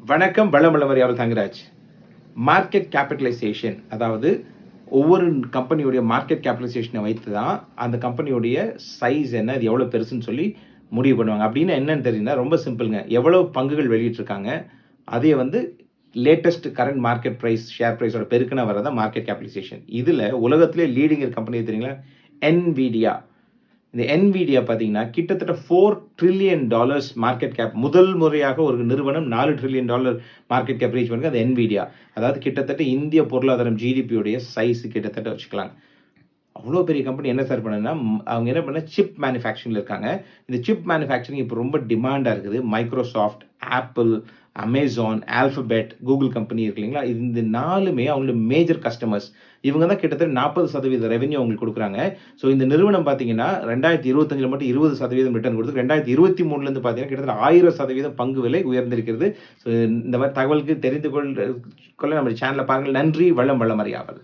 வணக்கம். வளமறியாவல் Thangaraj. Market capitalisation, அதாவது ஒவ்வொரு கம்பெனியுடைய மார்க்கெட் கேபிட்டலைசேஷனை வைத்து தான் அந்த கம்பெனியுடைய சைஸ் என்ன, அது எவ்வளோ பெருசுன்னு சொல்லி முடிவு பண்ணுவாங்க. அப்படின்னு என்னன்னு தெரியுன்னா ரொம்ப சிம்பிள்ங்க. எவ்வளோ பங்குகள் வெளியிட்டிருக்காங்க, அதே latest current market price, share பிரைஸோட பெருக்கினா வரதான் மார்க்கெட் கேபிட்டலைசேஷன். இதில் உலகத்திலே லீடிங் கம்பெனி தெரியுங்களா? NVIDIA. இந்த NVIDIA பார்த்தீங்கன்னா கிட்டத்தட்ட $4 trillion மார்க்கெட் கேப். முதல் முறையாக ஒரு நிறுவனம் $4 trillion மார்க்கெட் கேப் ரீச் பண்ணுங்க. அது NVIDIA. அதாவது கிட்டத்தட்ட இந்திய பொருளாதாரம் ஜிடிபியுடைய சைஸ் கிட்டத்தட்ட வச்சுக்கலாம். அவ்வளோ பெரிய கம்பெனி என்ன சார் பண்ணுன்னா, அவங்க என்ன பண்ண சிப் மேனுஃபேக்சரிங்ல இருக்காங்க. இந்த சிப் மேனுஃபேக்சரிங் இப்போ ரொம்ப டிமாண்டாக இருக்குது. Microsoft, apple, Amazon, alphabet, Google company இருக்கு இல்லைங்களா? இந்த 4மே அவங்களோட மேஜர் கஸ்டமர்ஸ். இவங்க தான் கிட்டத்தட்ட 40% ரெவென்யூ அவங்களுக்கு கொடுக்குறாங்க. ஸோ இந்த நிறுவனம் பார்த்தீங்கன்னா 2025ல மட்டும் 20% ரிட்டர்ன் கொடுத்து 2023லேருந்து பார்த்தீங்கன்னா கிட்டத்தட்ட 1000% பங்கு விலை உயர்ந்திருக்கிறது. ஸோ இந்த மாதிரி தகவலுக்கு தெரிந்து கொள்ள நம்ம சேனலை பாருங்கள். நன்றி. வளமறியாவல்.